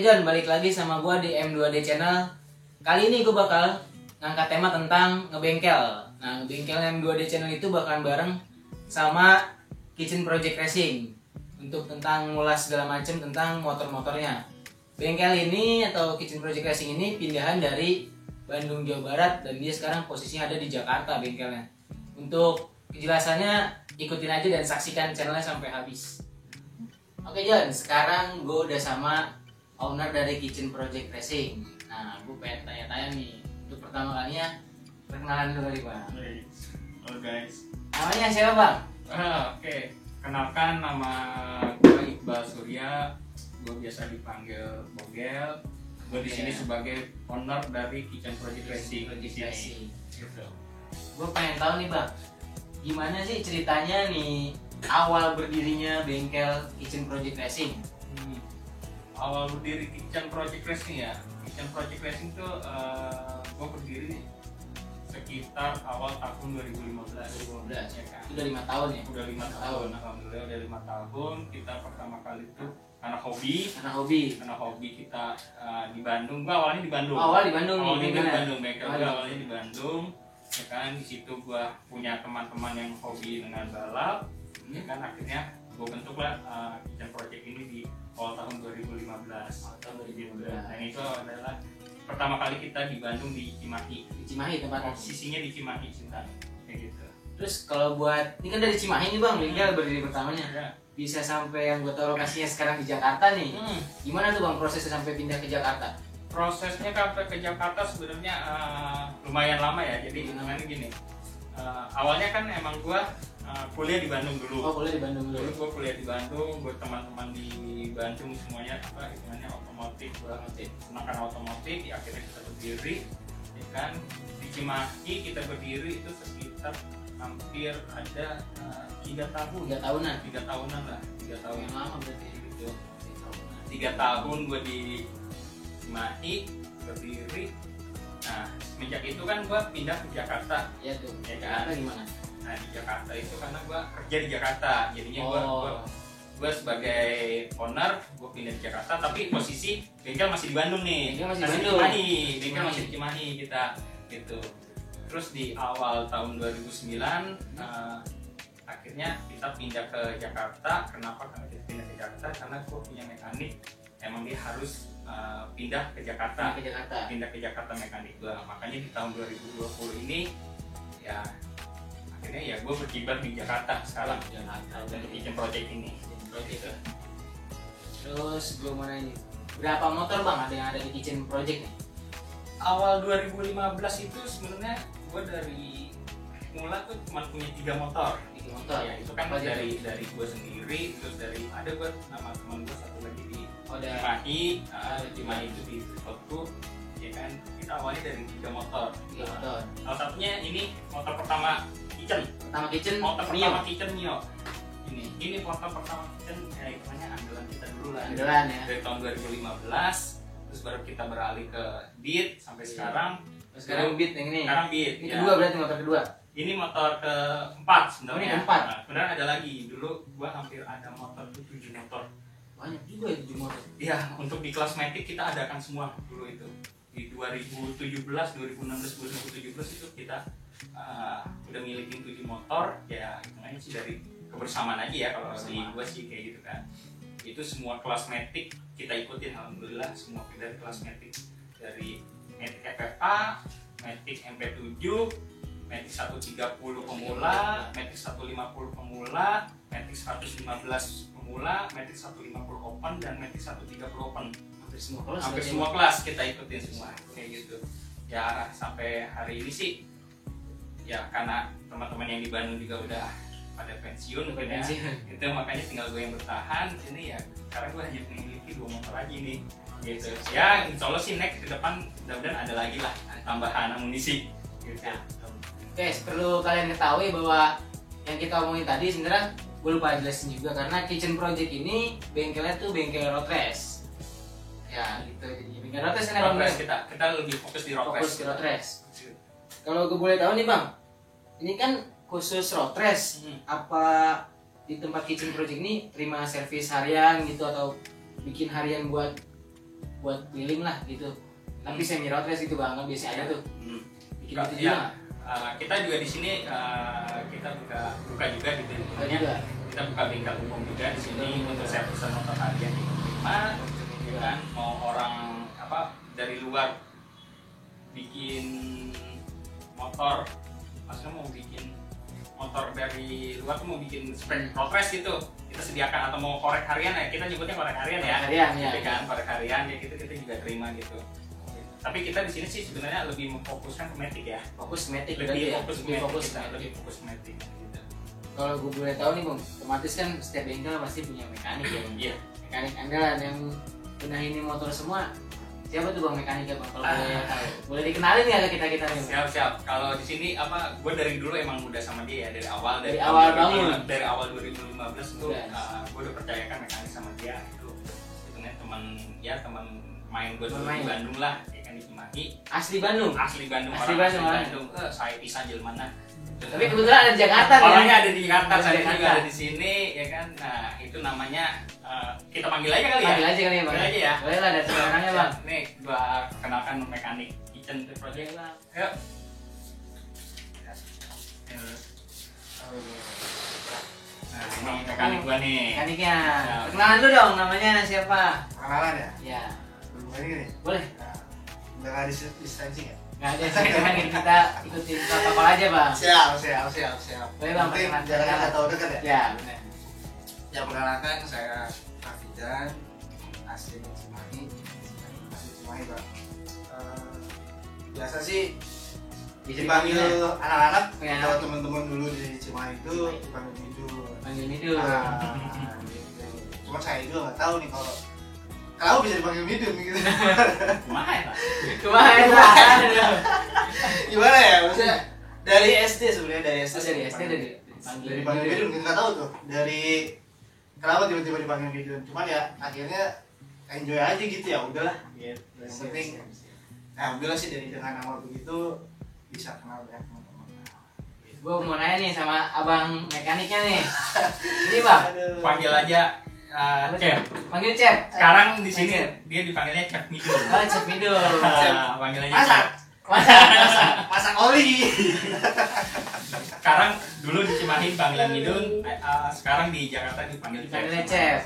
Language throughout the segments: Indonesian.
John, balik lagi sama gua di M2D Channel. Kali ini gua bakal ngangkat tema tentang ngebengkel. Nah, ngebengkel M2D Channel itu bakalan bareng sama Kitchen Project Racing untuk tentang ngulas segala macam tentang motor-motornya. Bengkel ini atau Kitchen Project Racing ini pindahan dari Bandung, Jawa Barat, dan dia sekarang posisinya ada di Jakarta bengkelnya. Untuk kejelasannya ikutin aja dan saksikan channelnya sampai habis. Oke John, sekarang gue udah sama owner dari Kitchen Project Racing. Nah, gue pengen tanya-tanya nih. Untuk pertama kalinya, perkenalan dulu nih Bang. Halo guys. Namanya siapa Bang? Oke. Kenalkan, nama gue Iqbal Surya. Gue biasa dipanggil Bogel. Gue di sini sebagai owner dari Kitchen Project Racing. Gitu. Gue pengen tahu nih Bang, gimana sih ceritanya nih awal berdirinya bengkel Kitchen Project Racing? Awal berdiri Kitchen Project Racing ya. Kitchen Project Racing tuh gue berdiri sekitar awal tahun 2015 ya kan. Udah 5 tahun ya? Udah 5 tahun. Alhamdulillah udah 5 tahun. Kita pertama kali tuh karena hobi kita di Bandung. Gua awalnya di Bandung. Awalnya di Bandung. Bengkel gua awalnya di Bandung. Ya kan, di situ gua punya teman-teman yang hobi dengan balap. Ya kan, akhirnya gua bentuklah Kitchen Project ini di awal tahun 2015. Nah, itu adalah pertama kali kita di Bandung di Cimahi. Di Cimahi tempatnya. Posisinya di Cimahi, Cinta. Kayak gitu. Terus kalau buat ini kan dari Cimahi nih Bang, bengkel berdiri pertamanya. Ya. Bisa sampai yang gue tahu lokasinya sekarang di Jakarta nih. Gimana tuh Bang prosesnya sampai pindah ke Jakarta? Prosesnya sampai ke Jakarta sebenarnya lumayan lama ya. Jadi namanya gini. Awalnya kan emang gua kuliah di Bandung dulu. Oh, kuliah di Bandung dulu. Gua kuliah di Bandung, gua teman-teman di Bandung semuanya apa hitungannya otomotif, senangkan otomotif. Di akhirnya kita berdiri, ya kan, di Cimahi kita berdiri itu sekitar hampir ada 3 tahun. 3 tahunan. 3 tahunan lah, 3 tahun Yang lama berarti. gitu. 3 tahun gua di Cimahi berdiri. Nah, semenjak itu kan gua pindah ke Jakarta. Iya tuh. Ya kan? Jakarta gimana? Nah, di Jakarta itu karena gua kerja di Jakarta, jadinya gua sebagai owner gua pindah di Jakarta, tapi posisi bengkel masih di Bandung nih. Bengkel masih Karena di di Bandung. Cimahi, bengkel masih di Cimahi kita gitu. Terus di awal tahun 2009 akhirnya kita pindah ke Jakarta. Kenapa kita pindah ke Jakarta? Karena gua punya mekanik, emang dia harus pindah ke Jakarta. Pindah ke Jakarta mekanik gua. Makanya di tahun 2020 ini ya akhirnya ya gue berkibar di Jakarta sekarang untuk Kitchen Project ini. Terus gue mau nanya, berapa motor Bang ada yang ada di Kitchen Project nih? Awal 2015 itu sebenarnya gue dari mula tuh cuma punya 3 motor. 3 motor Ya itu kan dari gue sendiri, terus dari ada gue nama teman gue satu lagi di Cimahi itu di Tripodku, ya kan. Kita awalnya dari 3 motor. Salah satunya ini motor pertama Kitchen. Motor pertama Kitchen Mio. Ini motor pertama Kitchen ya hitungannya andalan kita dulu lah. Andalan ya. Dari tahun 2015, terus baru kita beralih ke Beat sampai sekarang. Sekarang Beat yang ini. Sekarang Beat. Ini kedua berarti motor kedua. Ini motor keempat sebenarnya. Ini keempat. Nah, sebenarnya ada lagi. Dulu gua hampir ada motor tuh 7 motor. Banyak juga ya 7 motor. Iya, untuk di kelas Matic kita adakan semua dulu itu. Di 2017, 2016, 2017 itu kita udah milikin 7 motor. Ya, hitungannya sih dari kebersamaan aja ya kalau di gua sih kayak gitu kan. Itu semua kelas Matic kita ikutin, alhamdulillah semua dari kelas Matic, dari Matic FFA, Matic MP7, Matic 130 pemula, Matic 150 pemula, Matic 115 pemula, Matic 150 open, dan Matic 130 open. Hampir semua kelas kita ikutin semua kayak gitu. Ya sampai hari ini sih ya karena teman-teman yang di Bandung juga udah pada pensiun ya. Itu makanya tinggal gue yang bertahan di sini ya. Karena gue hanya memiliki 2 motor lagi nih gitu. Ya insya Allah sih next ke depan mudah-mudahan ada lagi lah tambahan amunisi gitu. Oke, perlu kalian ketahui bahwa yang kita omongin tadi sebenarnya gue lupa jelasin juga, karena Kitchen Project ini bengkelnya tuh bengkel road race. Ya gitu, jadi bengkel road race kan emang kita lebih fokus di road race. Kalau gue boleh tahu nih Bang, ini kan khusus road race. Apa di tempat Kitchen Project ini terima servis harian gitu atau bikin harian buat buat keliling lah gitu. Tapi semi road race gitu bang, kan biasanya ada tuh. Bikin gitu Ya, juga. kita juga di sini kita buka juga gitu. Juga. Kita buka bengkel umum juga di sini untuk servis motor harian di rumah, ya kan? Mau orang dari luar bikin motor, maksudnya mau bikin motor dari luar tuh mau bikin spek road race gitu, kita sediakan, atau mau korek harian ya, kita nyebutnya korek harian ya. Harian ya. Gitu kan, korek harian ya, kita juga terima gitu. Tapi kita di sini sih sebenarnya lebih memfokuskan ke matic ya. Fokus matic Lebih ya. fokus Lebih matic fokus kita, matic. lebih fokus matic gitu. Kalau gue boleh tahu nih bang, otomatis kan setiap bengkel pasti punya mekanik ya. Iya. Mekanik andalan yang benahin ini motor semua. Siapa tuh bang mekaniknya bang? Kalau boleh tahu, boleh dikenalin nggak ke kita nih? Siap. Kalau di sini gue dari dulu emang udah sama dia ya, dari awal dari awal 2015 tuh gue udah percayakan mekanik sama dia. Itu teman main gue dulu di Bandung lah, ya kan, di Cimahi. Asli Bandung. Asli Bandung. Saya pisah Jelmana. Tapi kebetulan ada di Jakarta nih. Orangnya ada di Jakarta, saya juga ada di sini, ya kan. Nah, itu namanya kita panggil aja kali ya. Panggil aja kali ya bang. Panggil aja ya. Boleh lah, ada orangnya bang. Nih, gua kenalkan mekanik Kitchen Project lah. Yuk. Nah, ini mekanik gua nih. Mekaniknya. Perkenalan dulu dong, namanya siapa? Perkenalan ya? Ya. Ini gini, Boleh. udah nggak distancing ya? Nggak ada sih, cuman kita ikutin protokol aja bang. Siap. Boleh bang, Mungkin perkenalan. jarak kita tahu dekat ya? Ya, benar. Ya, perkenalkan saya Rafidan, asli Cimahi, bang. Biasa sih dipanggil anak-anak, Ya. kalau teman-teman dulu di Cimahi itu dipanggil Midul. Panggil Midul. Gitu. Cuma saya juga nggak tahu nih kalau bisa dipanggil Midul gitu. Lumayan lah. Kemarin lah. Gimana ya? Maksudnya dari SD sebenarnya, dari SD. Dari SD Dari panggil Midul, mungkin nggak tahu tuh dari kenapa tiba-tiba dipanggil Midul. Cuman ya akhirnya enjoy aja gitu, ya udahlah. Gitu. Yang penting, alhamdulillah sih dengan nama begitu bisa kenal banyak teman-teman. Gue mau nanya nih sama abang mekaniknya nih. Ini bang. Panggil aja Chef. Panggil Chef. Sekarang di sini dia dipanggilnya Chef Midul. Oh, Chef Midul. Panggil aja Masak, Chef. masak oli. Sekarang dulu di Cimahi panggilan Midul, sekarang di Jakarta dipanggil Panggilnya Chef.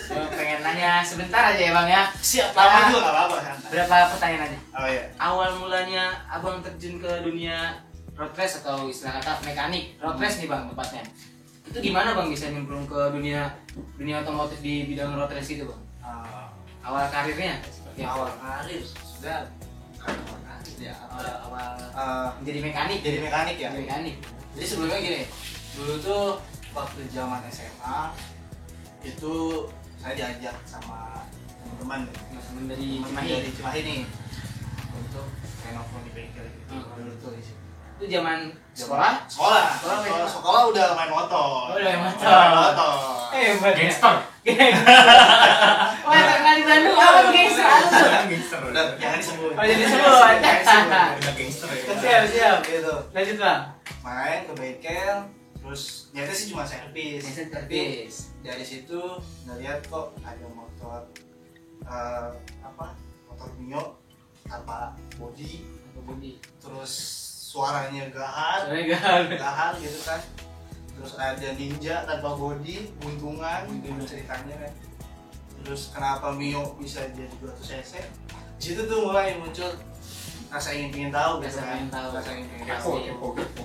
Gue pengen nanya sebentar aja ya bang ya. Siap, lama juga nggak apa-apa. Santai. Berapa pertanyaan aja? Oh iya. Awal mulanya abang terjun ke dunia road race atau istilah kata mekanik road race nih bang tepatnya. Itu gimana bang bisa nyemplung ke dunia otomotif di bidang road race itu bang? Awal karirnya seperti apa? Awal karir sudah awal karir ya. Awal Jadi mekanik. mekanik ya. Jadi mekanik. Jadi sebelumnya gini, dulu tuh waktu zaman SMA itu saya diajak sama teman-teman Teman dari teman Cimahi. dari Cimahi nih untuk renov di bengkel gitu. Dulu tuh di situ. Itu zaman sekolah? Sekolah udah main motor. Oh, udah main motor. Main motor. Hebat. Gangster. Wah, terkenal di Bandung apa gangster? Gangster. Udah jangan disebut. Oh, jadi disebut. Udah gangster ya. Siap. Gitu. Lanjut bang. Main ke bengkel, terus nyata sih cuma servis. Servis. Dari situ ngeliat kok ada motor motor Mio tanpa bodi, terus suaranya gahar gitu kan. Terus ada Ninja tanpa bodi, buntungan ceritanya kan. Terus kenapa Mio bisa jadi 200 cc? Di situ tuh mulai muncul rasa ingin tahu gitu kan. Rasa ingin tahu.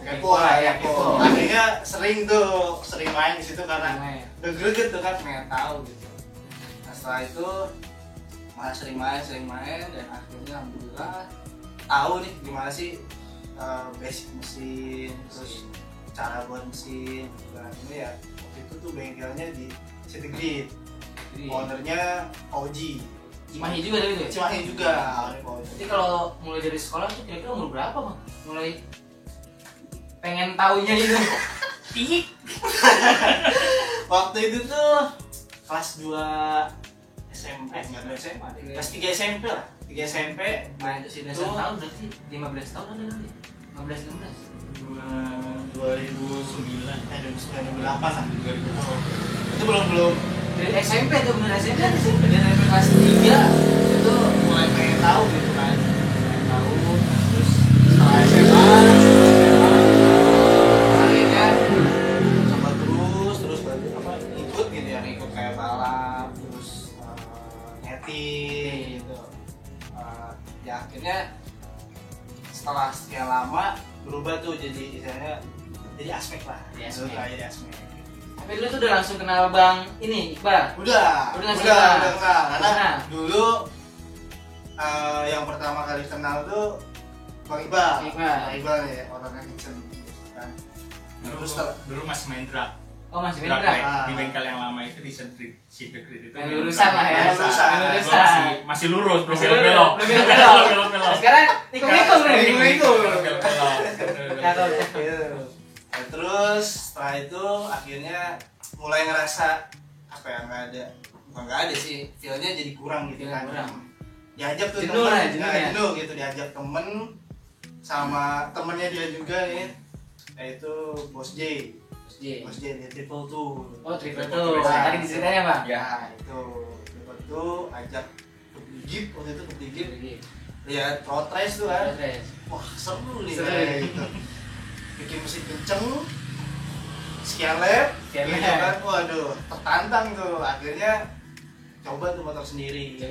Kepo lah ya, kepo. Akhirnya sering main di situ karena udah greget tuh kan, pengen tahu gitu. Nah setelah itu malah sering main dan akhirnya alhamdulillah tahu nih gimana sih basic mesin, terus cara buat mesin. Nah ini ya waktu itu tuh bengkelnya di City Grid, ownernya Oji. Cimahi juga tadi tuh? Cimahi juga. Jadi kalau mulai dari sekolah tuh kira-kira umur berapa bang? Mulai pengen taunya itu? Pik. Waktu itu tuh kelas 2 SMP, kelas 3 SMP lah. 3 SMP main ke situ. Tahun berarti 15 tahun ada kali? 15 16? 2009, 2008 lah. Itu belum dari SMP tuh bener SMP dari kelas 3 itu mulai pengen tahu gitu kan, pengen tahu. Terus setelah SMA akhirnya coba terus baru apa ikut gitu ya, ikut kayak balap, terus netting gitu. Ya akhirnya setelah sekian lama berubah tuh jadi istilahnya jadi aspek lah. Jadi aspek. tapi dulu tuh udah langsung kenal Bang ini Iqbal. Udah langsung kenal. kenal. Karena dulu yang pertama kali kenal tuh Bang Iqbal. Bang Iqbal ya, orangnya kitchen kan. Terus dulu masih main drag. Oh masih Drag beda. di bengkel yang lama itu di Street itu. Yang lulusan lah ya. Lulusan. Masih lurus, Masih belok. belok. Sekarang nikung-nikung nih. Nah, terus setelah itu akhirnya mulai ngerasa apa ya, nggak ada sih, feelnya jadi kurang gitu kan. Diajak tuh jenuh jenuh gitu, diajak temen sama temennya dia juga ya, yaitu Bos J di Triple Two. Oh Triple Two, tadi diceritain Bang? Ya itu Triple Two ajak ke Gip, waktu itu ke Gip lihat road race tuh kan. Wah seru nih kayak gitu, bikin mesin kenceng sekian lap gitu kan. Waduh tertantang tuh, akhirnya coba tuh motor sendiri.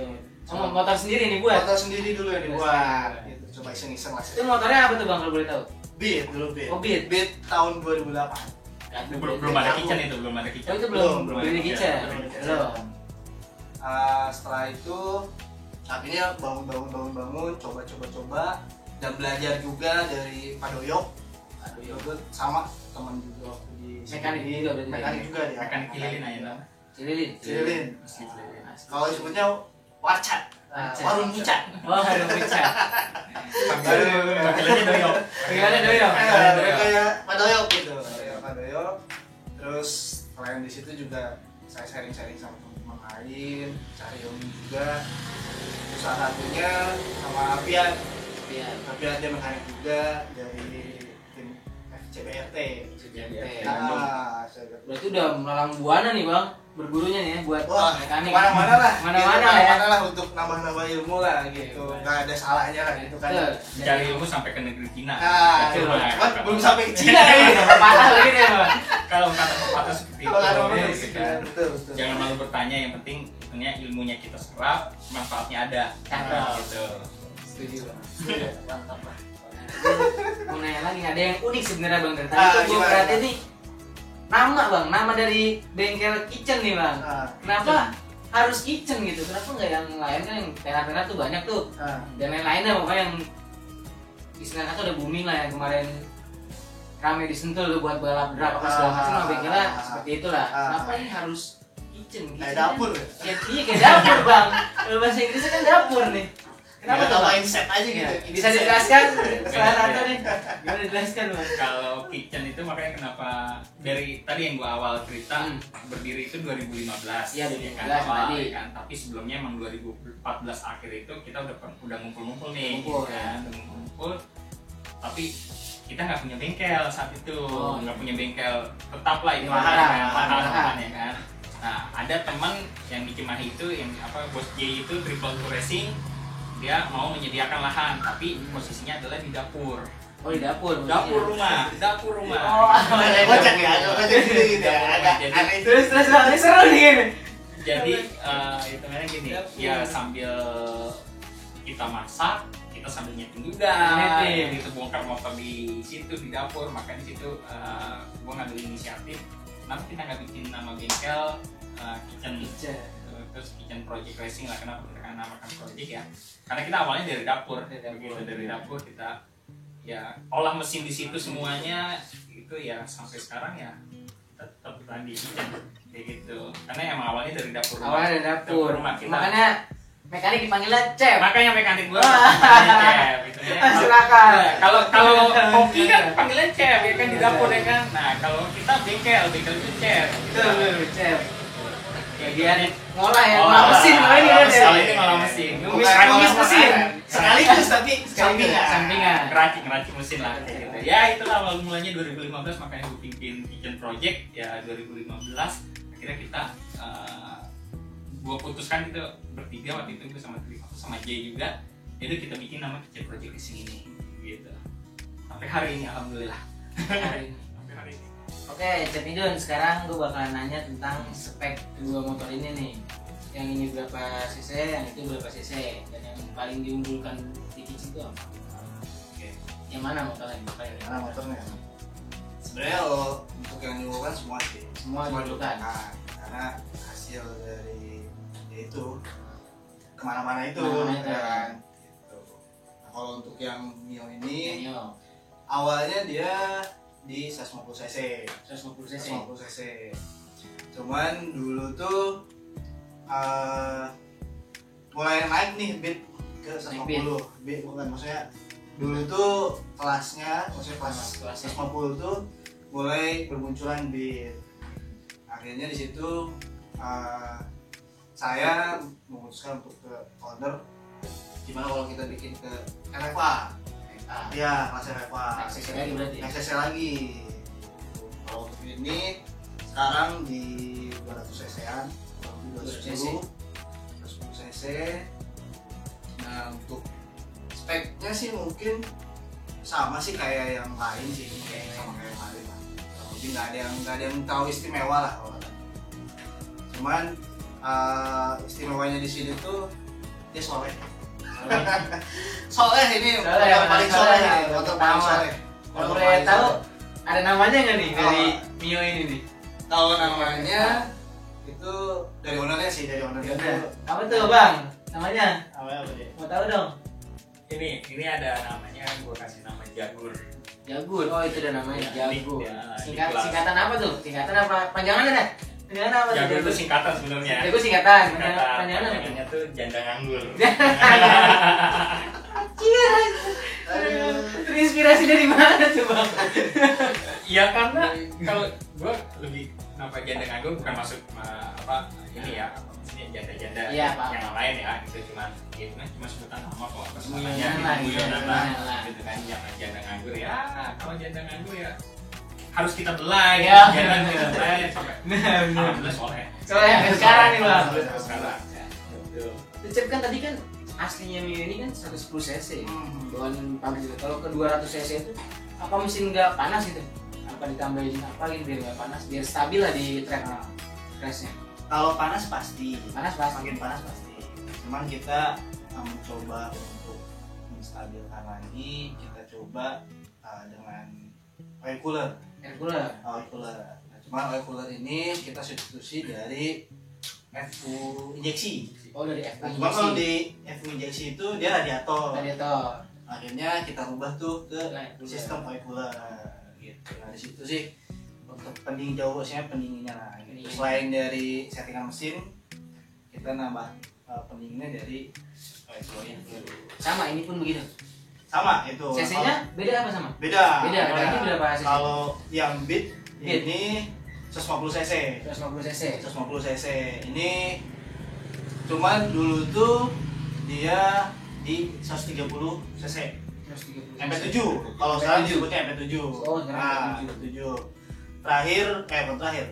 Motor sendiri nih buat? Motor sendiri dulu yang dibuat gitu, coba iseng-iseng lah. Itu motornya apa tuh Bang kalau boleh tahu? Beat dulu, Beat. Oh Beat? Beat tahun 2008. Belum ada kitchen itu, belum ada kitchen. Oh itu belum ada kitchen? Belum. Setelah itu akhirnya bangun, coba dan belajar juga dari Pak Doyok tuh sama teman juga waktu di Mekanik juga berarti. Mekanik juga dia. Mekanik Cililin aja lah. Cililin. Kalau disebutnya Warcat. Warung Bucat. Oh warung Bucat. Panggilannya Doyok. Kayak Pak Doyok gitu. Pak Doyok. Terus selain di situ juga saya sharing-sharing sama teman-teman lain, cari ilmu juga. Terus salah satunya sama Apian dia mekanik juga dari tim FCBRT. Berarti udah melalang buana nih Bang, bergurunya nih ya buat mekanik. Mana-mana lah untuk nambah-nambah ilmu lah gitu. Nggak ada salahnya lah gitu kan. Cari ilmu sampai ke negeri Cina. Cuman belum sampai ke Cina ya. Patah lagi deh Bang. Kalau kata pepatah seperti itu, betul. jangan malu bertanya, yang penting ilmunya kita serap, manfaatnya ada. Gitu. Setuju Bang. Mantap lah. Mau nanya lagi, ada yang unik sebenarnya Bang dari tadi tuh gue perhatiin nih nama dari bengkel kitchen nih Bang. Kenapa harus kitchen gitu? Kenapa nggak yang lain kan, yang tenar-tenar tuh banyak tuh dan lain-lainnya pokoknya yang istilahnya tuh udah booming lah, yang kemarin rame di Sentul tuh buat balap drag apa segala macam, bengkelnya seperti itulah. Kenapa ini harus kitchen? Kayak dapur ya? Iya kayak dapur Bang. Kalau bahasa Inggrisnya kan dapur nih. Kenapa tuh main set aja gitu? Bisa dijelaskan salah satu nih? Gimana dijelaskan Bang? Kalau kitchen itu makanya kenapa dari tadi yang gua awal cerita berdiri itu 2015. Iya 2015 tadi. Kan? Tapi sebelumnya emang 2014 akhir itu kita udah ngumpul-ngumpul nih, ngumpul kan? Udah ngumpul. Tapi kita nggak punya bengkel saat itu, nggak punya bengkel tetap lah itu lahan ya kan. Nah ada teman yang di Cimahi itu yang Bos J itu Triple Two Racing, dia mau menyediakan lahan tapi posisinya adalah di dapur. Oh di dapur rumah. Oh kocak ya, gitu ya. Terus ini seru nih. Jadi hitungannya gini, ya sambil kita masak, kita sambil nyeting juga, gitu bongkar motor di situ di dapur. Maka di situ gua ngambil inisiatif, kenapa kita nggak bikin nama bengkel kitchen, terus kitchen project racing lah. Kenapa kita namakan project ya? Karena kita awalnya dari dapur, dari dapur kita ya olah mesin di situ semuanya itu ya sampai sekarang ya tetap bertahan di kitchen kayak gitu. Karena emang awalnya dari dapur rumah. Awalnya dari dapur rumah kita. Makanya mekanik dipanggilnya Chef. Makanya mekanik gua Chef gitu ya. Silakan. Kalau kopi kan panggilan Chef ya kan di dapur ya kan. Nah, kalau kita bengkel itu Chef. Betul, Chef. Bagian ngolah ya, ngolah mesin ini kan. Kalau ini ngolah mesin. Numis mesin. Sekaligus tapi sampingan. Ngeracik mesin lah kayak gitu. Ya itulah awal mulanya 2015, makanya gue pimpin kitchen project ya 2015. akhirnya kita gua putuskan kita bertiga waktu itu, gua sama Jay juga, itu kita bikin nama Kitchen Project Racing ini gitu sampai hari ini, alhamdulillah. Hari ini. Sampai hari ini. Oke, Chef Idun, sekarang gue bakalan nanya tentang spek dua motor ini nih. Yang ini berapa cc, yang itu berapa cc, dan yang paling diunggulkan di Kitchen itu apa? Oke. Yang mana motornya? Karena motornya sebenarnya kalau untuk yang diunggulkan semua sih, Semua diunggulkan. karena hasil dari itu kemana-mana itu, Kemana-mana itu. kan. Gitu. Nah, kalau untuk yang Mio ini Nio, awalnya dia di 150 cc 150 cc. 150 cc. Cuman dulu tuh mulai naik nih beat ke 150. Beat bukan, maksudnya dulu tuh kelasnya, maksudnya kelas 150 tuh mulai bermunculan beat. Akhirnya di situ saya memutuskan untuk ke order gimana kalau kita bikin ke RFA. Iya, kelas RFA. XCC lagi berarti. XCC lagi. Kalau untuk ini sekarang di 200 cc-an, 210 cc. Nah, untuk speknya sih mungkin sama sih kayak yang lain sih, sama kayak yang lain lah. Mungkin nggak ada yang terlalu istimewa lah kalau kata. Cuman istimewanya di sini tuh dia soleh. Soleh ini Soleh, yang paling soleh soleh, nih, motor paling pertama. soleh. Kalau Motor boleh paling tahu soleh. ada namanya nggak nih dari Oh. Mio ini nih? Tahu namanya itu dari ownernya sih, dari ownernya Udah. tuh. Apa tuh bang? Namanya? Namanya apa dia? Mau tahu dong? Ini ada namanya, gua kasih nama Jagur. Jagur. Oh itu ada namanya Ya, Jagur. ya, di Singkat, kelas. singkatan apa tuh? Singkatan apa? Panjangan ada? Panjangan apa? tuh? Jagur itu singkatan sebenarnya. Jagur singkatan. Singkatan, Panjangan apa? panjangannya tuh janda nganggur. Aduh. Terinspirasi dari mana tuh bang? Iya, karena kalau gua lebih kenapa janda nganggur bukan masuk apa ini ya, maksudnya janda-janda Iya, Pak. yang lain ya, itu cuma sebutan nama kok, apa Guyonan namanya lah, guyonan guyonan lah lah. gitu kan. Jangan janda nganggur ya, kalau janda nganggur ya harus kita belai Iya, jangan benar. kita belai sampai Benar. alhamdulillah soleh. Soalnya yang sekarang nih bang. Alhamdulillah sekarang ya. Betul. Cep kan tadi kan aslinya Mio ini kan 110 cc. Bawaan pabrik itu. Kalau ke 200 cc itu apa mesin nggak panas gitu? Apa ditambahin apa gitu biar nggak panas? Biar stabil lah di track crashnya. Kalau panas pasti, Panas pasti. makin panas pasti. Cuman kita mencoba untuk menstabilkan lagi, kita coba dengan oil cooler. Air cooler. Oil cooler. Nah, cuman oil cooler ini kita substitusi dari FU injeksi. Oh dari F. Nah, cuma kalau di FU injeksi itu dia radiator. Radiator. Akhirnya kita rubah tuh ke Oil cooler. sistem oil cooler gitu. Nah di situ sih untuk pendingin jauh, maksudnya pendinginnya lah. Gitu. Pendingin. Selain dari settingan mesin, kita nambah pendinginnya dari oil cooler. Sama ini pun begitu. Sama itu. CC-nya beda apa sama? Beda. Beda. Nah, ini berapa cc? Kalau yang Beat Beat. ini 150 cc. 150 cc. 150 cc. Ini cuman dulu tuh dia di 130 cc. 130 MP7. Kalau sekarang disebutnya MP7. Oh, sekarang MP7. Terakhir, bukan terakhir.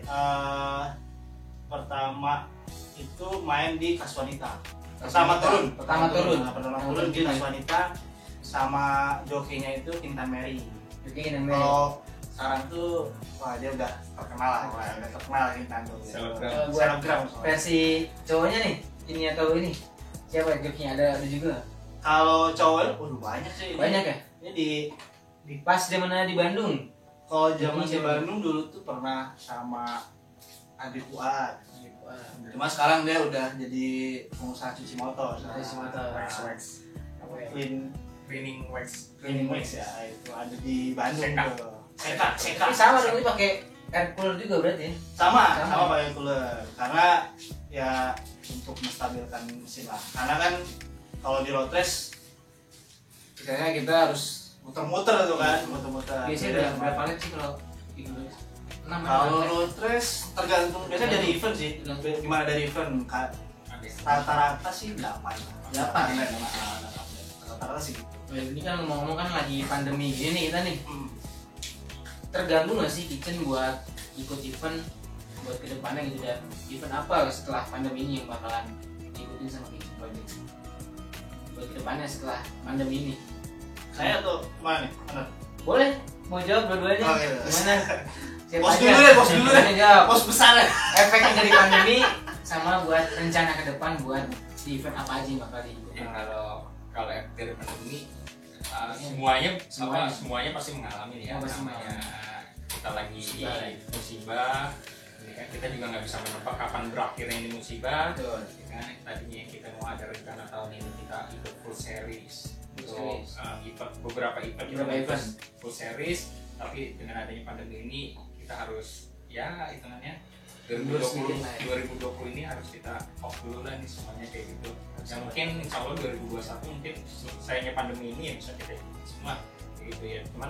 Pertama itu main di Kaswanita. Pertama turun. Pertama turun. Nah, pertama turun di Kaswanita sama jokinya itu Intan Mary. Oke, dan Mary. Kalau sekarang tuh wah dia udah terkenal lah, udah terkenal Intan tuh. Selebgram. Buat Selebgram. versi cowoknya nih, ini atau ini? Siapa jokinya? Ada juga? Kalau cowok, waduh banyak sih. Banyak ya? Ini di Pas zamannya di Bandung. kalau zaman di Siapa? Bandung dulu tuh pernah sama Adi Fuad. Cuma sekarang dia udah jadi pengusaha cuci motor. Cuci motor. Wax. Apa ya? Cleaning wax. Cleaning wax ya, itu ada di Bandung Seka. tuh. Seka. Tapi sama dong, ini pakai air cooler juga berarti ya? Sama Sama. pakai cooler. Karena ya untuk menstabilkan mesin lah. Karena kan kalau di road race biasanya kita harus muter-muter tuh kan, muter-muter. Biasanya berapa lap sih kalau di cooler? 6 Kalau road race tergantung, biasanya dari event sih. Gimana dari event? Rata-rata sih 8. 8 ya? Rata-rata sih. Ini kan ngomong-ngomong kan lagi pandemi gini nih kita nih. Terganggu nggak sih kitchen buat ikut event buat kedepannya gitu, dan event apa setelah pandemi ini yang bakalan diikutin sama Kitchen Project buat kedepannya setelah pandemi ini? Saya tuh mana nih? Mana? Boleh, mau jawab dua-duanya? Oh, iya. Gimana? Siapa Bos aja? dulu deh, bos dulu deh. Yang jawab. Bos besar ya. Efek dari pandemi sama buat rencana ke depan buat event apa aja yang bakal diikutin. Kalau efek dari pandemi Semuanya. semuanya pasti mengalami ya, Pasti namanya kita lagi musibah. Ini kan kita juga nggak bisa menebak kapan berakhirnya ini musibah. Betul. Ya kan tadinya kita mau ada rencana tahun ini kita ikut full series untuk event beberapa event full series, tapi dengan adanya pandemi ini kita harus ya hitungannya 2020 ini harus kita off dulu lah nih semuanya kayak gitu. Ya mungkin insya Allah 2021 mungkin selesainya pandemi ini ya bisa kita ikuti semua kayak gitu ya. Cuman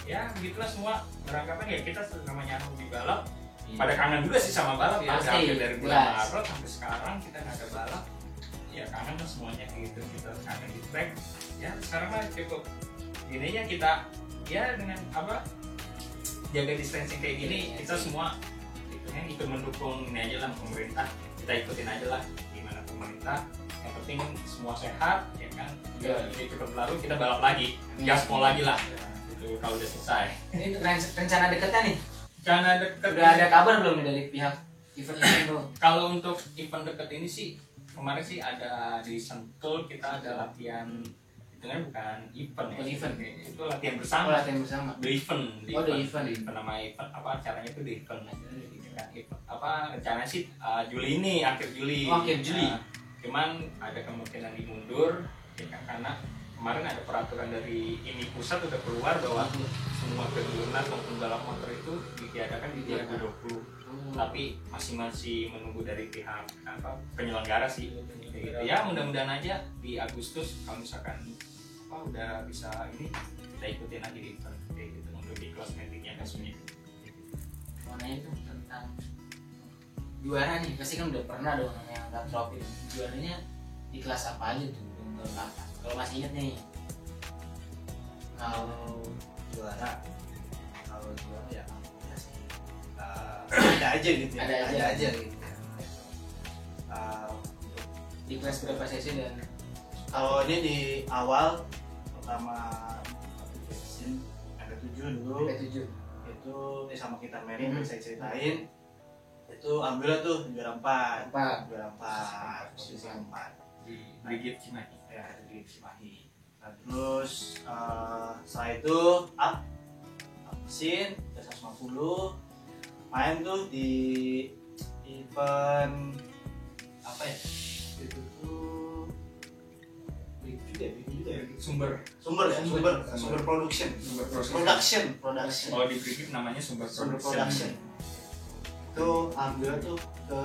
ya begitulah semua beranggapan ya kita namanya hobi balap. Pada kangen juga sih sama balap ya, Pasti, dari bulan Maret sampai sekarang kita nggak ada balap. Ya kangen lah semuanya kayak gitu, kita kangen di track. Ya sekarang mah cukup gini aja kita ya dengan apa jaga distancing kayak gini kita semua ikut mendukung ini aja lah pemerintah, kita ikutin aja lah gimana pemerintah. Yang penting semua sehat ya kan. Ini cepat berlalu kita balap lagi, gaspol lagi lah. Itu kalau udah selesai. Ini rencana deketnya nih. Rencana deket Udah ada kabar belum nih dari pihak event itu? Kalau untuk event deket ini sih kemarin sih ada di Sentul kita ada latihan, itu kan bukan event Bukan ya, event. itu latihan bersama. Oh, latihan bersama. The event, The event. nama event apa acaranya itu the event. Apa rencananya sih Juli ini, akhir Juli. Oh, akhir Juli. Cuman ada kemungkinan dimundur ya kan, karena kemarin ada peraturan dari ini pusat udah keluar bahwa semua kejuaraan maupun balap motor itu ditiadakan di 2020. Tapi masih menunggu dari pihak apa penyelenggara sih kayak gitu. Ya mudah-mudahan aja di Agustus kalau misalkan apa udah bisa ini kita ikutin lagi di event kayak gitu untuk di kosmetiknya dan semuanya. Mana itu tentang juara nih, pasti kan udah pernah dong yang angkat trofi. Juaranya di kelas apa aja tuh untuk angkat? Kalau masih inget nih. Kalau juara ya sih ada aja gitu ya. Ada aja gitu. Di kelas berapa sesi dan Kalau ini di awal pertama application ada 7 dulu. P7 Itu sama kita Mary saya ceritain. Itu alhamdulillah tuh juara 4. Posisi 4 Di Brigit Cimahi. ya di Cimahi. Nah, terus setelah itu mesin 150 main tuh di event apa ya itu tuh bikin juga ya Sumber production. Oh di Brigit namanya sumber production itu alhamdulillah tuh ke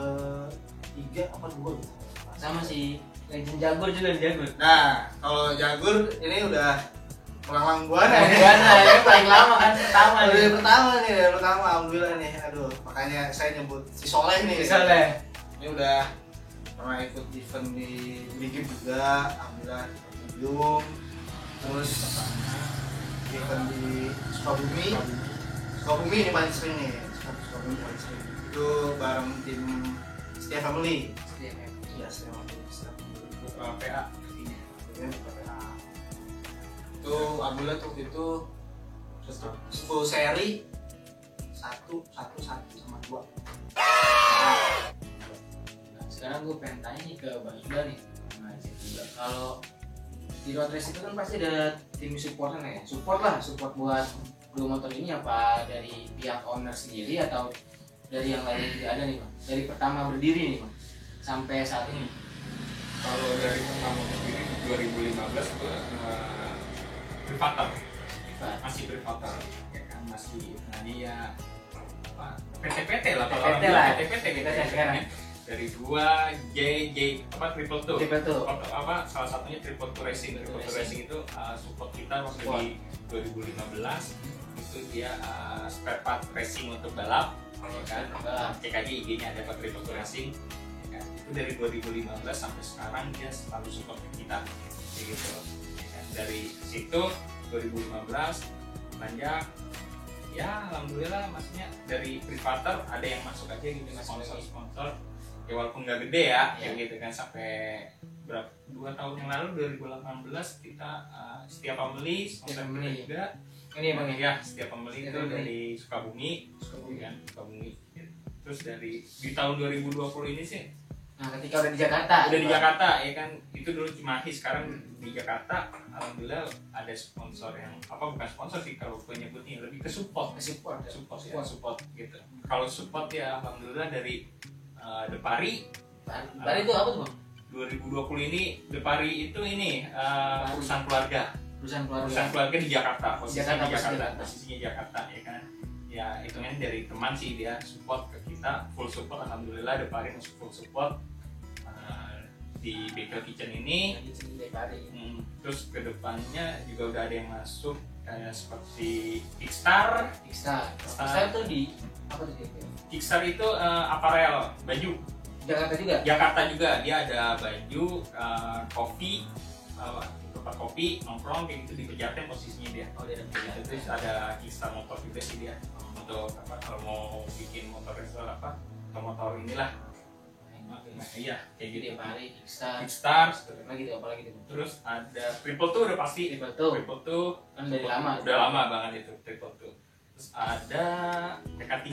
3 apa 2 gitu. sama si Legend Jagur juga di Jagur. Nah, kalau Jagur ini udah pulang buana ya paling lama kan pertama dari pertama alhamdulillah nih. Aduh, makanya saya nyebut si Soleh nih. Soleh. Ini udah pernah ikut event di Brigip juga, alhamdulillah belum. Terus event di Sukabumi ini paling sering nih. Sukabumi paling sering. Itu bareng tim Setia Family. Iya, Setia Family. PA Itu alhamdulillah tuh itu full seri 1 sama 2. Nah, sekarang gue pengen tanya nih ke Bang Iqbal nih, juga kalau di road race itu kan pasti ada tim supportnya ya, support buat dua motor ini, apa dari pihak owner sendiri atau dari yang lain juga ada nih Bang, dari pertama berdiri nih Bang sampai saat ini? Kalau dari pertama sendiri 2015 itu privater, masih privater ya kan, masih ya apa PT lah kalau PT gitu ya. Dari 2 J apa triple two apa salah satunya triple two racing itu support kita waktu di 2015 itu dia spare part racing untuk balap ya kan, cek aja IG-nya ada triple two racing ya kan. Itu dari 2015 sampai sekarang dia selalu support kita kayak gitu ya kan. Dari situ 2015 beranjak ya alhamdulillah, maksudnya dari privater ada yang masuk aja gitu, sponsor ya walaupun nggak gede ya, kayak gitu kan. Sampai berapa 2 tahun yang lalu 2018 kita setiap pembeli sponsor juga. Ini emang ya setiap pembeli itu dari Sukabumi kan, Sukabumi. Terus di tahun 2020 ini sih, nah ketika udah di Jakarta ya kan, itu dulu Cimahi, sekarang di Jakarta alhamdulillah ada sponsor yang bukan sponsor sih kalau gue nyebutnya, lebih ke support gitu. Kalau support ya alhamdulillah dari Depari itu apa tuh Bang? 2020 ini Depari itu perusahaan keluarga di Jakarta, posisinya Jakarta ya kan. Ya hitungannya dari teman sih, dia support ke kita, full support alhamdulillah. Depari full support di Bengkel Kitchen ini. Terus kedepannya juga udah ada yang masuk kayak seperti Kickstar itu di apa tuh? Kickstar itu aparel, baju. Jakarta juga dia ada baju, kopi, tempat kopi, nongkrong kayak gitu di Pejaten posisinya dia. Terus ada Kickstar motor juga sih dia, untuk kalau mau bikin motor motor inilah. Iya, kayak gitu. Kickstar apalagi itu. Terus ada Triple Two, udah pasti. Triple Two kan dari lama. Udah lama banget itu Triple Two. Terus ada PK3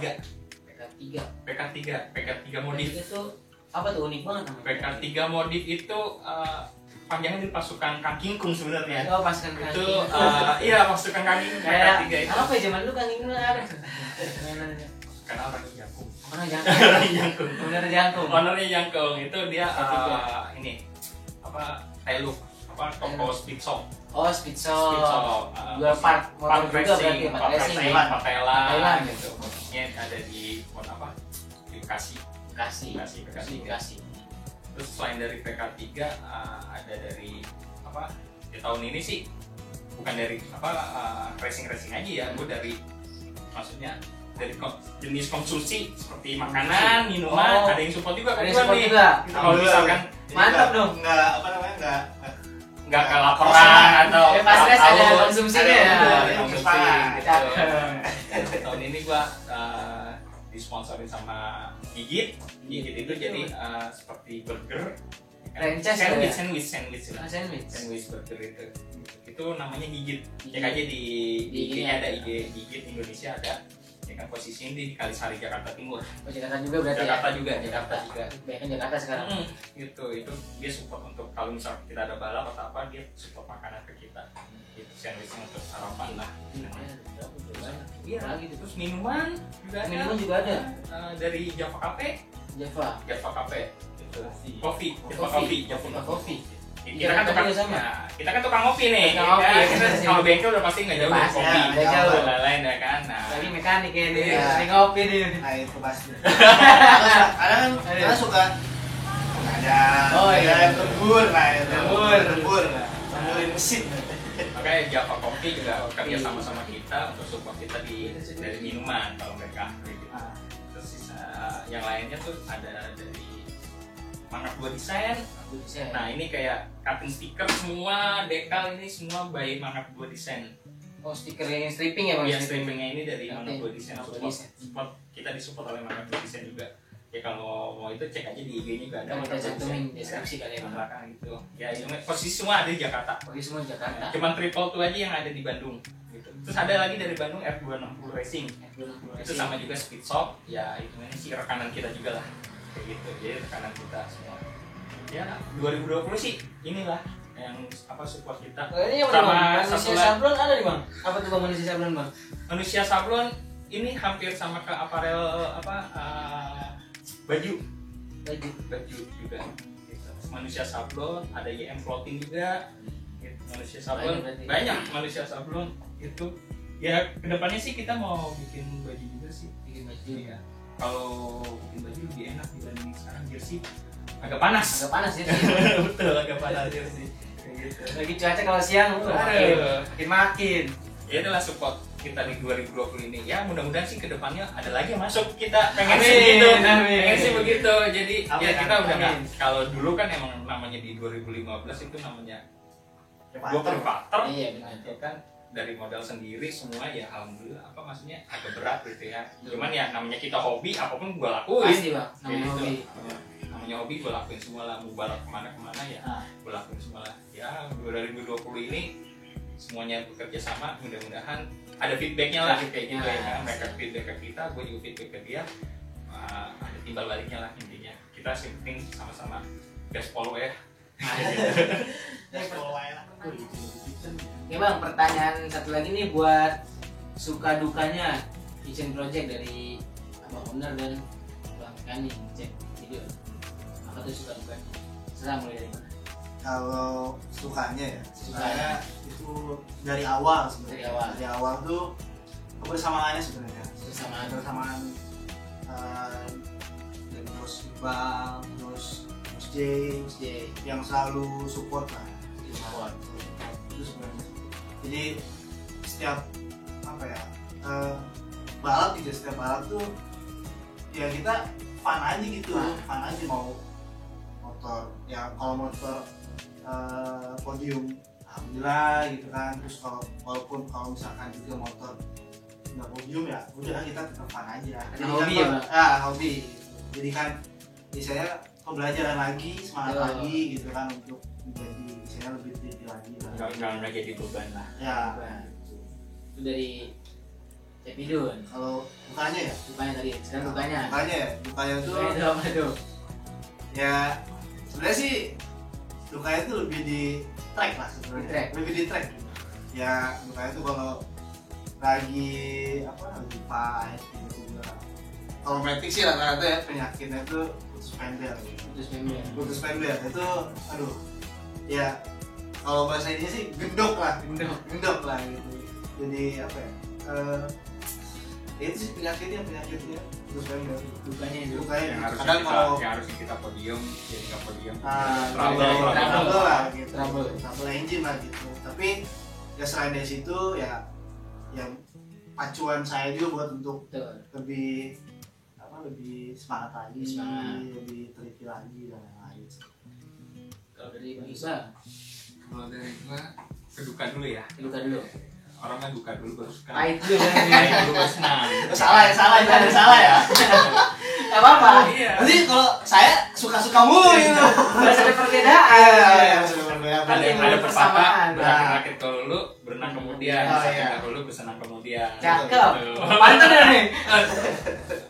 modif. Itu apa tuh, unik banget namanya? PK3 modif itu panjangnya di pasukan Kang Kingkung sebenarnya. Oh, pasukan Kang itu Kingkung. iya, pasukan Kang Kingkung. Kayak PK3 itu apa ya, zaman dulu Kang Kingkung ada mainannya. Karena orang jangkung. Ownernya Jangkung itu dia ini Tailuk, toko speed shop. Oh, speed shop. Dua part motor juga berarti, part racing, part Thailand gitu. Ini ada di di Bekasi. Terus selain dari PK3 ada dari di tahun ini sih bukan dari racing aja ya, gue dari maksudnya dari jenis konsumsi seperti makanan, minuman, ada yang support juga kan nih. Kalau misalkan mantap dong. Nggak kelaparan atau pas ada konsumsinya ya. Konsumsi gitu. Tahun ini gua disponsorin sama Gigit itu jadi seperti burger, sandwich burger itu namanya Gigit. Cek aja di IG-nya, ada IG Gigit Indonesia ada. Ya kan, posisinya di Kalisari, Jakarta Timur. Jakarta juga berarti. Jakarta juga. Banyak Jakarta sekarang. Gitu, itu dia support untuk kalau misalnya kita ada balap atau apa, dia support makanan ke kita. Itu sandwich untuk sarapan lah. Iya, lagi terus minuman juga ada. Dari Java Cafe. Itu Java Coffee. Kita kan tukang ngopi nih. Kalau bengkel udah pasti nggak jauh dari kopi. Lain ya kan. Lagi mekanik ini, sering ngopi nih. Nah itu pasti. Kadang kan suka ada tembur, temburin mesin. Makanya Java Coffee juga kerja sama kita untuk support kita dari minuman kalau mereka. Terus yang lainnya tuh ada dari Mangap 2 Desain. Nah ini kayak cutting stiker semua, dekal ini semua by Mangap 2 Desain. Oh, stiker yang stripping ya Bang? Iya, strippingnya ini dari Mangap 2 Desain. Support kita disupport oleh Mangap 2 Desain juga. Ya kalau mau itu cek aja di IG-nya juga ada. Kita cantumin deskripsi kali ya belakang gitu. Ya ini posisi semua ada di Jakarta. Cuman Triple Two aja yang ada di Bandung. Gitu. Terus ada lagi dari Bandung F260 Racing. Itu sama juga speed shop. Ya itu sih rekanan kita juga lah. Kayak gitu, jadi rekanan kita semua. Ya 2020 sih inilah yang support kita. Ini yang sama Manusia Sablon ada nih Bang. Apa tuh Bang Manusia Sablon Bang? Manusia Sablon ini hampir sama ke aparel baju juga. Manusia Sablon ada YM Clothing juga. Manusia Sablon banyak Manusia Sablon itu. Ya kedepannya sih kita mau bikin baju juga sih. Ya. Kalau bikin baju lebih enak dibanding sekarang jersey agak panas ya. Betul, agak panas jersey gitu. Lagi cuaca kalau siang makin ya itulah support kita di 2020 ini. Ya mudah-mudahan sih kedepannya ada lagi yang masuk, kita pengen sih begitu. Jadi ya kita udah nggak, kalau dulu kan emang namanya di 2015 itu namanya gua privater, iya benar kan dari modal sendiri semua ya alhamdulillah, apa maksudnya agak berat gitu ya. Cuman ya namanya kita hobi, apapun gue lakuin. Pasti Bang, namanya hobi. Namanya hobi gue lakuin semua lah, mau balap kemana-kemana ya gue lakuin semua lah. Ya 2020 ini semuanya bekerja sama, mudah-mudahan ada feedbacknya lah gitu ya kan. Mereka feedback ke kita, gue juga feedback ke dia, ada timbal baliknya lah intinya. Kita sih penting sama-sama gas follow ya. Oke Bang, pertanyaan satu lagi nih buat suka dukanya Kitchen Project dari Abang Owner dan Bang Kani. Cek video apa tuh suka dukanya, serah mulai dari mana? Kalau sukanya itu dari awal sebenarnya. Dari awal tuh kebersamaannya sebenarnya. Kebersamaan dari Bos Iqbal, terus Mas J yang selalu support lah. Itu sebenarnya. Jadi setiap balap gitu, setiap balap tuh ya kita fun aja gitu, fun aja mau motor. Ya kalau motor podium alhamdulillah gitu kan. Terus walaupun kalau misalkan juga motor nggak podium ya udah kita tetap fun aja. Hobi ya Bang? Hobi. Jadi kan saya pembelajaran lagi, semangat lagi gitu kan untuk menjadi saya lebih tinggi lagi lah. Nggak jadi beban lah. Ya. Itu dari Cepidun. Kalau dukanya ya? Dukanya tadi. Sekarang dukanya. Dukanya tuh. Apa tuh? Ya sebenarnya sih dukanya tuh lebih di track lah sebenarnya. Lebih di track. Ya dukanya tuh kalau lagi lagi fight gitu juga. Kalau metik sih rata-rata ya penyakitnya tuh putus pendel itu aduh ya kalau bahasa ini sih gendok lah gitu. Jadi apa ya itu sih penyakitnya putus pendel. Dukanya yang kadang kalau harusnya kita podium jadi nggak podium, trouble lah gitu, trouble engine lah gitu. Tapi ya selain dari situ ya yang pacuan saya juga buat untuk lebih semangat lagi, lebih teliti lagi dan lain-lain. Kalau dari Bang Iqbal? Kalau dari gua keduka dulu ya. Keduka dulu. Orang kan duka dulu baru suka. Pahit dulu kan. Pahit dulu baru senang. Salah ya. Gak apa-apa. Nanti kalau saya suka-suka mulu gitu. Harus ada perbedaan. Ada persamaan. Berakit dulu, berenang kemudian. Sakit dulu, bersenang kemudian. Cakep. Mantap deh nih.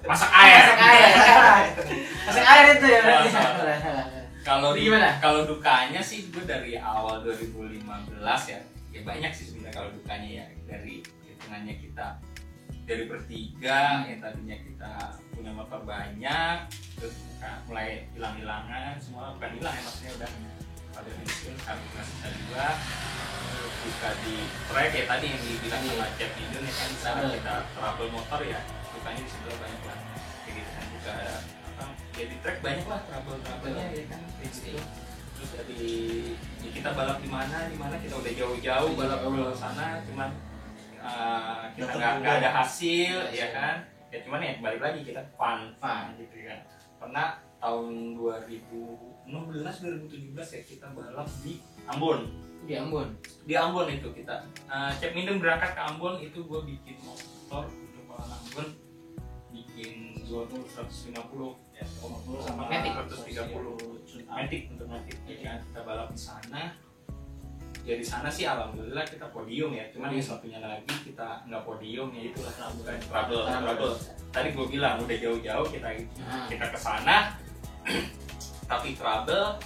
Masak air itu ya berarti. Kalau dukanya sih gue dari awal 2015 ya banyak sih sebenarnya. Kalau dukanya ya dari hitungannya kita dari bertiga yang tadinya kita punya motor banyak, terus mulai hilang-hilangan semua, bukan hilang ya maksudnya udah pada pensiun karena sisa dua. Buka di track ya tadi yang dibilang sama Cep Idun ya kan, bisa kita trouble motor ya, dukanya di situ banyak lah kayak gitu kan. Juga ya di track banyak lah trouble-nya ya kan kayak gitu. Terus ya kita balap di mana kita udah jauh-jauh balap ke sana, cuman kita nggak ada hasil ya kan. Ya cuman ya balik lagi kita fun gitu kan. Pernah tahun 2016-2017 ya kita balap di Ambon. Di Ambon itu kita Cep Minden berangkat ke Ambon, itu gue bikin motor untuk orang Ambon, bikin 150 ya, 50 sama 130 Matic untuk Matic ya kan. Kita balap di sana. Ya di sana sih alhamdulillah kita podium ya, cuman yang satunya lagi kita nggak podium ya, itulah trouble. Tadi gue bilang udah jauh-jauh kita ke sana tapi trouble.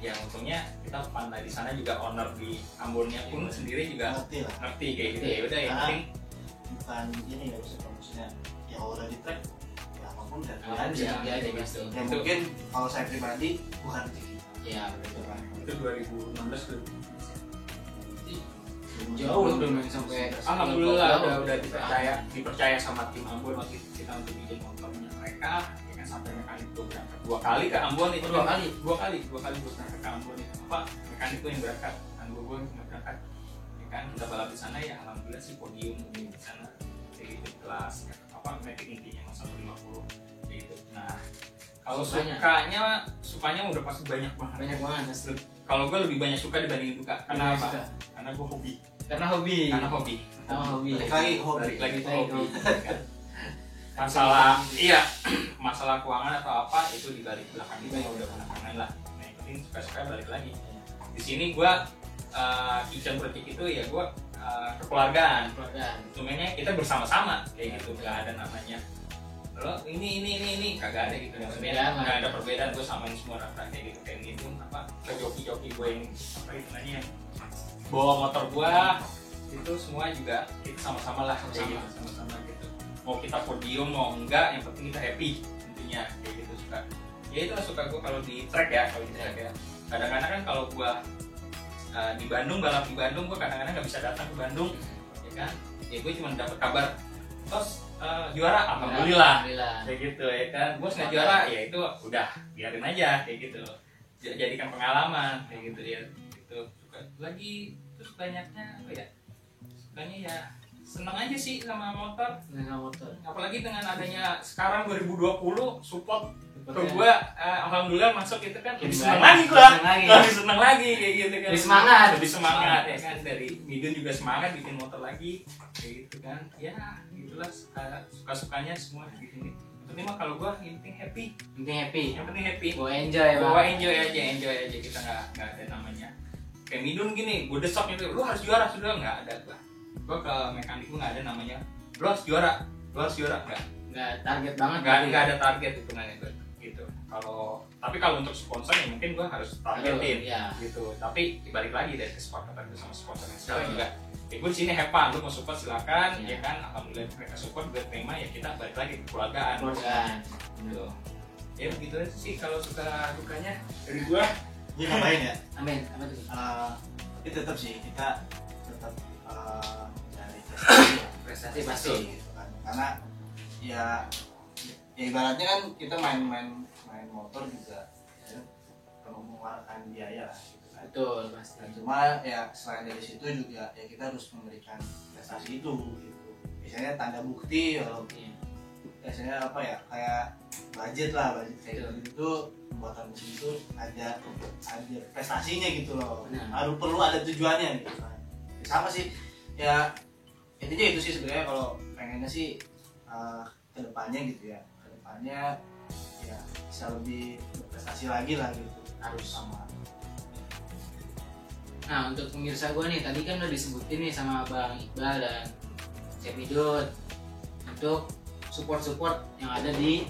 Yang untungnya kita pandai di sana juga, owner di Ambonnya pun sendiri juga ngerti kayak gitu ya. Udah yang penting bukan ini ya, bisa maksudnya ya udah di track ya apapun dan ya mungkin kalau saya pribadi bukan ya betul kan. Itu 2016 jauh udah main sampai alhamdulillah udah dipercaya sama tim Ambon waktu kita untuk bikin motornya mereka ya kan. Sampai mekanik tuh berangkat 2 kali ke Ambon itu. Dua kali berangkat ke Ambon itu. Mekanik tuh yang berangkat, kan gue nggak berangkat ya kan. Kita balap di sana ya alhamdulillah sih podium di sana kayak gitu, kelas Matic intinya 150 kayak gitu. Nah kalau sukanya udah pasti banyak banget. Kalau gue lebih banyak suka dibanding duka. Karena apa? Karena gue hobi. Karena hobi. Balik lagi hobi. Balik lagi ke Balik hobi. lagi. Kan? Masalah keuangan atau apa itu di balik belakang itu ya udah belakangan lah. Nah, yang penting suka-suka balik lagi. Di sini gua kitchen project itu ya gua kekeluargaan. Semuanya kita bersama-sama kayak gitu, nggak ada namanya lo ini kagak ada gitu, maksudnya nggak ada perbedaan. Gue samain semua rata kayak gitu, kayak gitu apa ke joki gue yang apa itu namanya bawa motor gue itu semua juga kita sama-sama lah kayak gitu, sama-sama gitu. Mau kita podium mau enggak, yang penting kita happy intinya kayak gitu. Suka ya itu suka gue kalau di track ya, kalau di track ya. Kadang-kadang kan kalau gue di Bandung, balap di Bandung, gue kadang-kadang nggak bisa datang ke Bandung ya kan, ya gue cuma dapat kabar terus juara, alhamdulillah kayak gitu ya kan. Gue nggak juara ya itu udah biarin aja kayak gitu, jadikan pengalaman kayak gitu ya gitu. Suka lagi terus banyaknya apa ya, sukanya ya seneng aja sih sama motor. Apalagi dengan adanya sekarang 2020 support ke gue, alhamdulillah masuk itu kan lebih seneng lagi gue, lebih seneng lagi kayak gitu kan, lebih semangat ya kan. Dari Midun juga semangat bikin motor lagi kayak gitu kan. Ya gitulah, suka-sukanya semua di sini. Penting mah kalau gue yang penting happy, yang penting happy, bawa enjoy aja. Kita nggak ada namanya kayak Midun gini gue desok itu lu harus juara, sudah nggak ada gue ke mekanik gue nggak ada namanya lu harus juara nggak target banget, nggak ada target itu nggak gitu. Tapi kalau untuk sponsor ya mungkin gue harus targetin gitu. Tapi balik lagi dari kesepakatan sama sponsor yang sekarang juga ya gue di sini have fun, lu mau support silakan ya kan. Alhamdulillah mereka support, gue terima, ya kita balik lagi ke keluargaan gitu. Ya begitu aja sih kalau suka dukanya dari gue. Dia nambahin ya. Amin. Apa tuh? Tapi tetap sih kita tetap cari Prestasi pasti gitu kan. Karena ya ibaratnya kan kita main motor juga ya, perlu mengeluarkan biaya lah gitu kan. Betul, pasti. Dan cuma ya selain dari situ juga ya kita harus memberikan prestasi itu gitu. Biasanya tanda bukti kalau biasanya apa ya, kayak budget kayak gitu, pembuatan mesin itu ada prestasinya gitu loh. Harus perlu ada tujuannya gitu kan. Ya, sama sih ya, intinya itu sih sebenarnya. Kalau pengennya sih kedepannya gitu ya, ya bisa lebih berprestasi lagi lah gitu, harus sama. Nah, untuk pemirsa gue nih, tadi kan udah disebutin nih sama Bang Iqbal dan Chef Midun untuk support yang ada di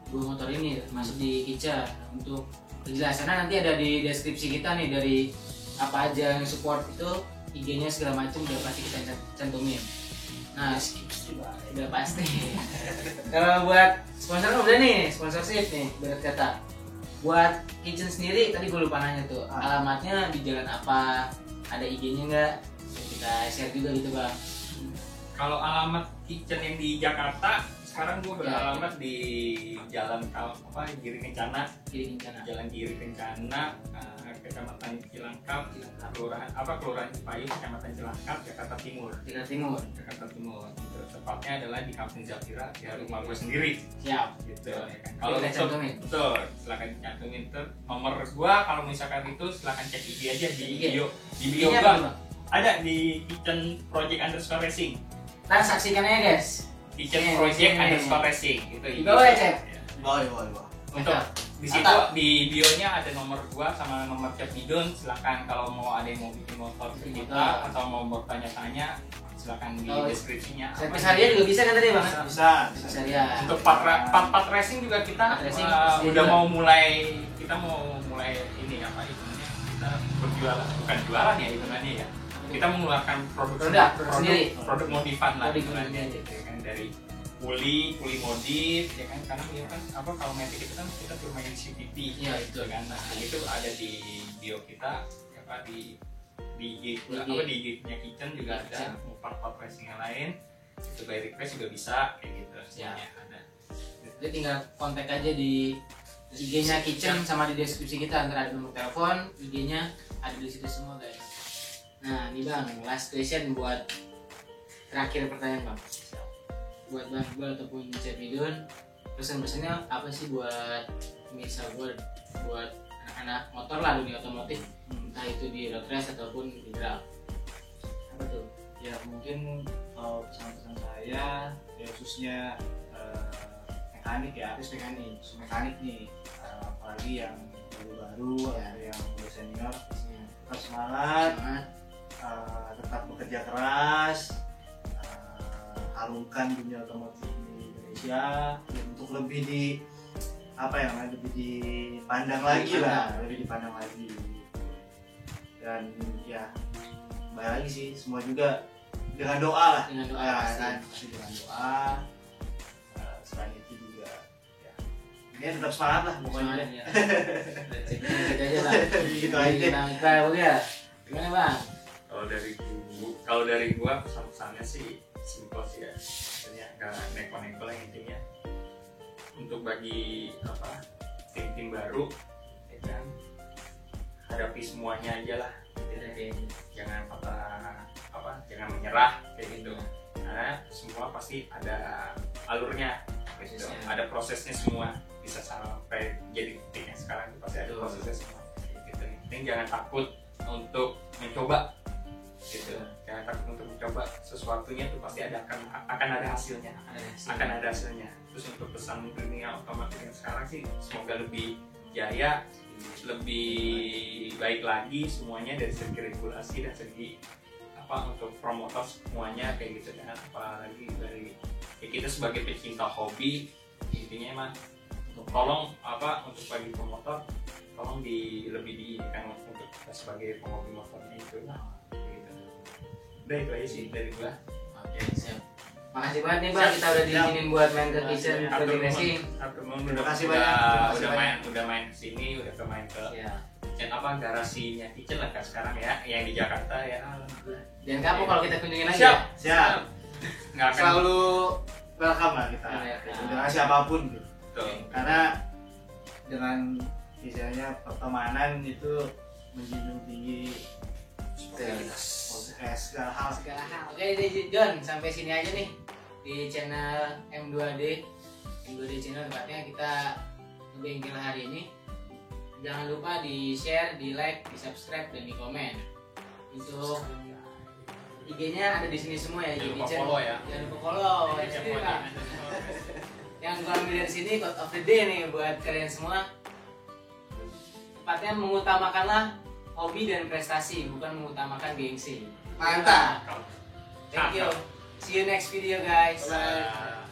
dua motor ini, termasuk di Kica. Untuk penjelasannya nanti ada di deskripsi kita nih, dari apa aja yang support itu, IG-nya segala macam udah pasti kita cantumin. Nah, udah pasti. Kalau buat sponsor udah nih, sponsorship nih, berat kata. Buat kitchen sendiri tadi gue lupa nanya tuh, alamatnya di jalan apa, ada IG-nya nggak? Kita share juga gitu Bang. Kalau alamat kitchen yang di Jakarta sekarang gue beralamat di Jalan Giri Kencana, Jalan Giri Kencana, Kecamatan Cilangkap, Kelurahan Cipayung, Kecamatan Cilangkap, Jakarta Timur. Gitu. Tepatnya adalah di Kampung Zafira, di rumah gue sendiri. Siap. Gitu ya kan. Kalau betul, silakan dicantumin. Nomor gue kalau misalkan itu silakan cek IG aja di bio. Di bio gue ada di Kitchen Project _Racing. Ntar saksikan aja guys. Kitchen Project _Racing itu. Di bawah ya Cep. Bawah. Untuk di situ di bio-nya ada nomor gua sama nomor Chef Midun. Silakan kalau mau ada yang mau bikin motor ke kita atau mau bertanya-tanya, silakan di deskripsinya. Servis harian juga bisa kan tadi Bang? Bisa. Untuk part racing juga kita udah mau mulai ini apa hitungannya, kita berjualan, bukan jualan ya hitungannya ya. Kita mengeluarkan produk modifan lah hitungannya gitu kan, dari puli modif ya kan, karena beliau kan kalau metik itu kan kita bermain CVT ya itu kan. Nah itu ada di bio kita apa di IG-nya Kitchen juga ada part racing yang lain, itu by request juga bisa kayak gitu semuanya ada. Jadi tinggal kontak aja di IG-nya Kitchen sama di deskripsi kita, antara ada nomor telepon, IG-nya ada di situ semua guys. Nah ini Bang, last question buat terakhir pertanyaan Bang. Buat Bang Iqbal ataupun Chef Midun, pesan-pesannya apa sih buat pemirsa gue, buat anak-anak motor lah, dunia otomotif, entah itu di road race ataupun di drag? Apa tuh? Ya mungkin pesan-pesan saya ya khususnya mekanik ya, artis mekanik nih, apalagi yang baru-baru atau yang udah senior, tetap semangat, tetap bekerja keras, harumkan dunia otomotif di Indonesia untuk lebih lebih dipandang lagi lah, lebih dipandang lagi. Dan ya balik lagi sih, semua juga dengan doa lah, Dengan doa pasti dengan doa. Selain itu juga ya tetap semangat lah pokoknya. Ya. Cek aja lah. Gitu aja. Ya. Gimana Bang? Kalau dari gua pesan-pesannya sih simpel sih ya. Sebenarnya nggak neko-neko lah intinya. Untuk bagi tim-tim baru, ya kan, hadapi semuanya aja lah. Jangan jangan menyerah kayak gitu. Karena semua pasti ada alurnya, gitu. Ada prosesnya semua. Bisa sampai jadi titik yang sekarang itu pasti ada prosesnya semua. Gitu. Yang jangan takut untuk mencoba, gitu. Jangan takut untuk mencoba sesuatunya itu pasti akan ada hasilnya. Akan ada hasilnya. Terus untuk pesan dunia otomotif yang sekarang sih semoga lebih jaya, lebih baik lagi semuanya dari segi regulasi dan segi untuk promotor semuanya kayak gitu kan. Apalagi dari kita sebagai pecinta hobi, intinya emang tolong untuk bagi promotor tolong lebih diinginkan untuk kita sebagai penghobi motornya itu lah gitu. Udah itu aja sih dari gua. Oke, siap. Makasih banget nih Bang, kita udah diizinin buat main ke Kitchen Project Racing. Terima kasih banyak. Udah main kesini, udah main ke garasinya Kitchen lah sekarang ya, yang di Jakarta ya. Alhamdulillah. Dan kamu kalau kita kunjungin lagi Siap. Siap. Nggak akan Selalu welcome lah kita. Dengan siapapun gitu. Betul. Karena dengan misalnya pertemanan itu menjunjung tinggi segala hal. Oke deh John, sampai sini aja nih di channel M2D channel, tempatnya kita ngebengkel hari ini. Jangan lupa di share, di like, di subscribe, dan di komen. Untuk IG-nya ada di sini semua ya. Jangan lupa follow ya. Jangan lupa follow. Yang gue ambil dari sini quote of the day nih buat kalian semua. Tepatnya mengutamakanlah hobi dan prestasi, bukan mengutamakan gengsi. Mantap. Thank you. See you next video guys. Bye.